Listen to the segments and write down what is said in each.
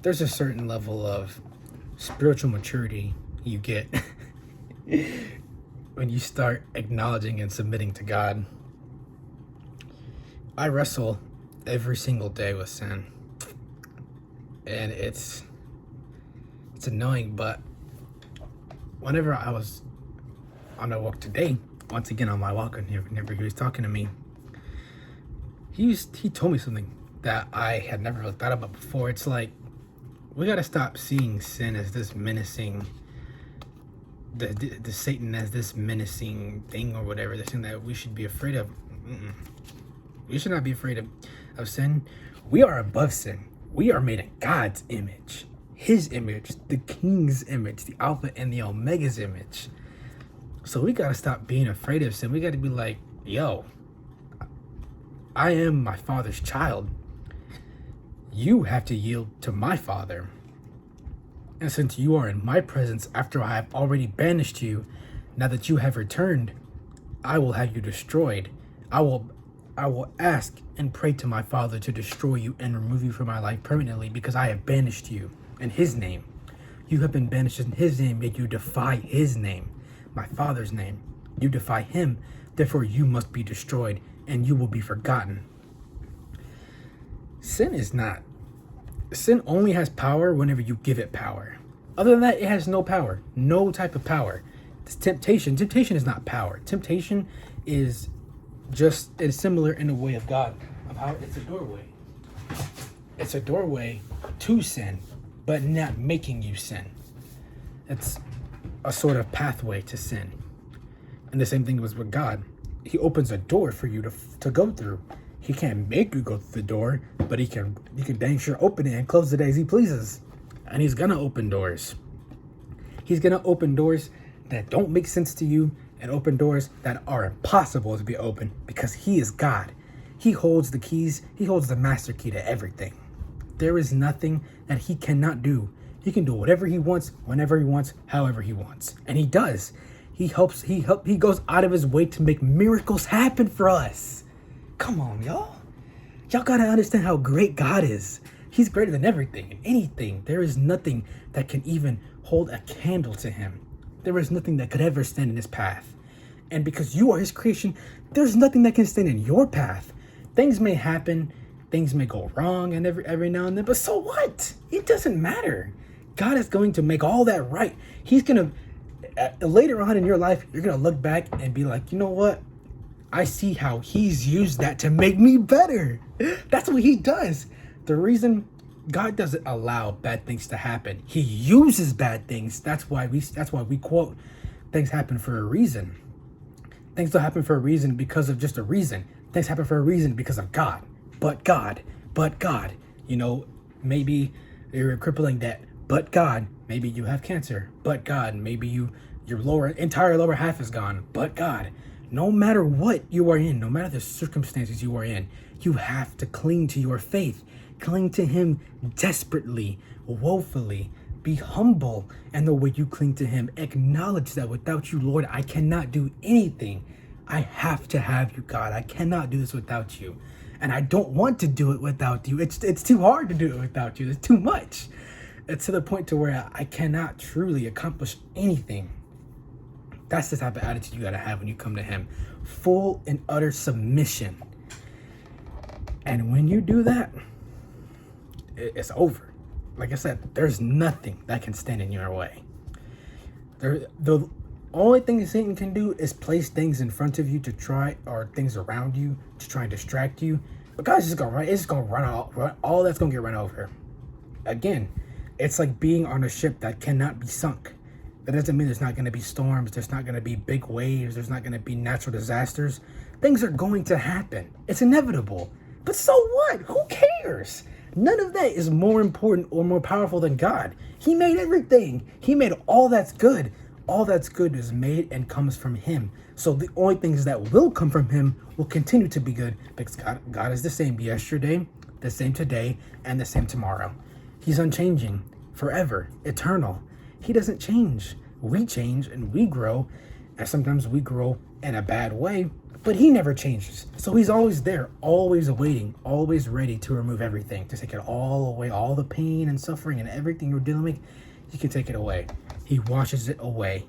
there's a certain level of spiritual maturity you get when you start acknowledging and submitting to God. I wrestle every single day with sin, and it's annoying. But whenever I was on a walk today, once again on my walk, and whenever he was talking to me, he told me something that I had never really thought about before. It's like we gotta stop seeing sin as this menacing, the Satan as this menacing thing or whatever, this thing that we should be afraid of. Mm-mm. We should not be afraid of sin. We are above sin. We are made in God's image, his image, the King's image, the Alpha and the Omega's image. So we gotta stop being afraid of sin. We gotta be like, yo, I am my Father's child. You have to yield to my Father. And since you are in my presence after I have already banished you, now that you have returned, I will have you destroyed. I will ask and pray to my Father to destroy you and remove you from my life permanently, because I have banished you in his name. You have been banished in his name, yet you defy his name, my Father's name. You defy him, therefore you must be destroyed, and you will be forgotten. Sin only has power whenever you give it power. Other than that, it has no power. No type of power. It's temptation. Temptation is not power. Temptation is similar in the way of God. Of how it's a doorway. It's a doorway to sin, but not making you sin. It's a sort of pathway to sin. And the same thing was with God. He opens a door for you to go through. He can't make you go through the door, but he can dang sure open it and close it as he pleases. And he's gonna open doors. He's gonna open doors that don't make sense to you, and open doors that are impossible to be opened, because he is God. He holds the keys. He holds the master key to everything. There is nothing that he cannot do. He can do whatever he wants, whenever he wants, however he wants. And he does. He goes out of his way to make miracles happen for us. Come on, y'all. Y'all gotta understand how great God is. He's greater than everything and anything. There is nothing that can even hold a candle to him. There is nothing that could ever stand in his path. And because you are his creation, there's nothing that can stand in your path. Things may happen, things may go wrong and every now and then, but so what? It doesn't matter. God is going to make all that right. He's gonna, later on in your life, you're gonna look back and be like, you know what? I see how he's used that to make me better. That's what he does. The reason God doesn't allow bad things to happen, he uses bad things. That's why we quote, things happen for a reason. Things don't happen for a reason because of just a reason. Things happen for a reason because of God. But God. You know, maybe you're in crippling debt. But God. Maybe you have cancer. But God. Maybe your entire lower half is gone. But God. No matter what you are in, no matter the circumstances you are in, you have to cling to your faith. Cling to him desperately, woefully. Be humble in the way you cling to him. Acknowledge that without you, Lord, I cannot do anything. I have to have you, God. I cannot do this without you. And I don't want to do it without you. It's too hard to do it without you. It's too much. It's to the point to where I cannot truly accomplish anything. That's the type of attitude you gotta have when you come to him. Full and utter submission. And when you do that, it's over. Like I said, there's nothing that can stand in your way. The only thing Satan can do is place things in front of you to try, or things around you to try and distract you. But God's just gonna run. It's just gonna run all that's gonna get run over. Again, it's like being on a ship that cannot be sunk. That doesn't mean there's not going to be storms, there's not going to be big waves, there's not going to be natural disasters. Things are going to happen. It's inevitable. But so what? Who cares? None of that is more important or more powerful than God. He made everything. He made all that's good. All that's good is made and comes from him. So the only things that will come from him will continue to be good, because God is the same yesterday, the same today, and the same tomorrow. He's unchanging, forever, eternal. He doesn't change. We change and we grow, and sometimes we grow in a bad way, But he never changes. So he's always there, always awaiting, always ready to remove everything, to take it all away, all the pain and suffering and everything you're dealing with. He can take it away. He washes it away.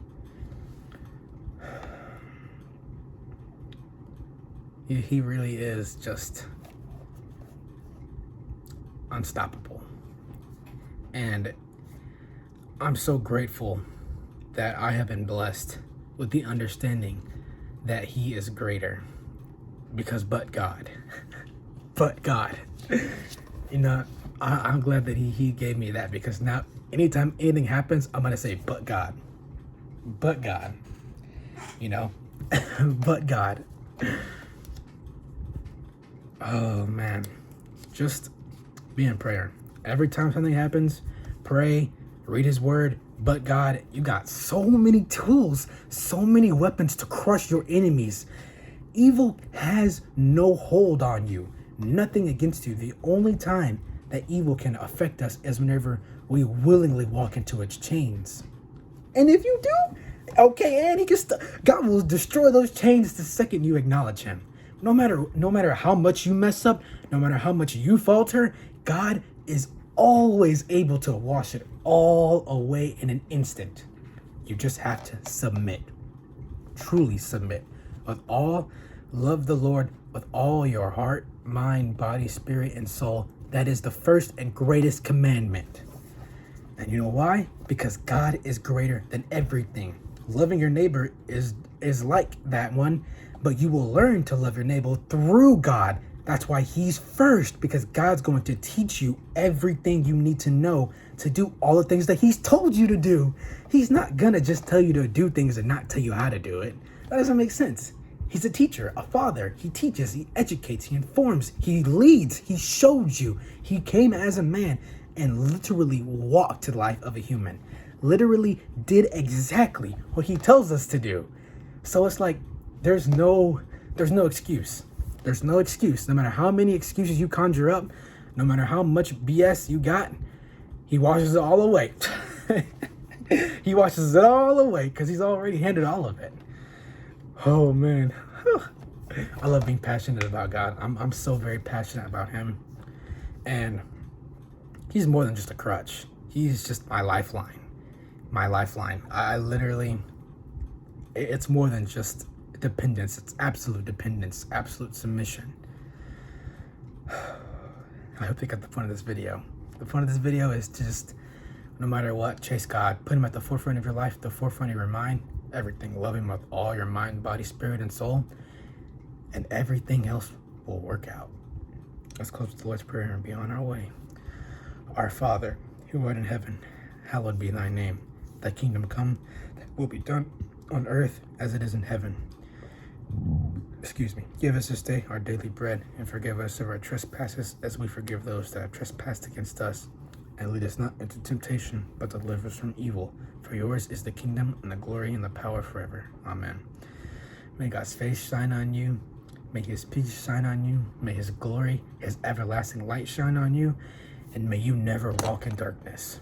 He really is just unstoppable. And I'm so grateful that I have been blessed with the understanding that he is greater, because but God, but God, you know, I'm glad that he gave me that, because now anytime anything happens, I'm going to say, but God, you know, but God. Oh man, just be in prayer. Every time something happens, pray, read his word. But God, you got so many tools, so many weapons to crush your enemies. Evil has no hold on you, nothing against you. The only time that evil can affect us is whenever we willingly walk into its chains. And if you do, okay, and God will destroy those chains the second you acknowledge him. No matter how much you mess up, no matter how much you falter, God is always able to wash it all away in an instant. You just have to submit, truly submit, with all. Love the Lord with all your heart, mind, body, spirit, and soul. That is the first and greatest commandment. And you know why? Because God is greater than everything. Loving your neighbor is like that one, but you will learn to love your neighbor through God. That's why he's first, because God's going to teach you everything you need to know to do all the things that he's told you to do. He's not going to just tell you to do things and not tell you how to do it. That doesn't make sense. He's a teacher, a father. He teaches, he educates, he informs, he leads, he shows you. He came as a man and literally walked the life of a human. Literally did exactly what he tells us to do. So it's like, there's no excuse. There's no excuse. No matter how many excuses you conjure up, no matter how much BS you got, he washes it all away. He washes it all away because he's already handled all of it. Oh man. I love being passionate about God. I'm so very passionate about him. And he's more than just a crutch. He's just my lifeline. My lifeline. I literally, it's more than just dependence. It's absolute dependence, absolute submission. I hope they got the point of this video. The point of this video is to just, no matter what, chase God. Put him at the forefront of your life, the forefront of your mind. Everything. Love him with all your mind, body, spirit, and soul. And everything else will work out. Let's close with the Lord's Prayer and be on our way. Our Father, who art in heaven, hallowed be thy name. Thy kingdom come, thy will be done on earth as it is in heaven. Give us this day our daily bread, and forgive us of our trespasses as we forgive those that have trespassed against us. And lead us not into temptation, but deliver us from evil. For yours is the kingdom and the glory and the power forever. Amen. May God's face shine on you. May his peace shine on you. May his glory, his everlasting light shine on you. And may you never walk in darkness.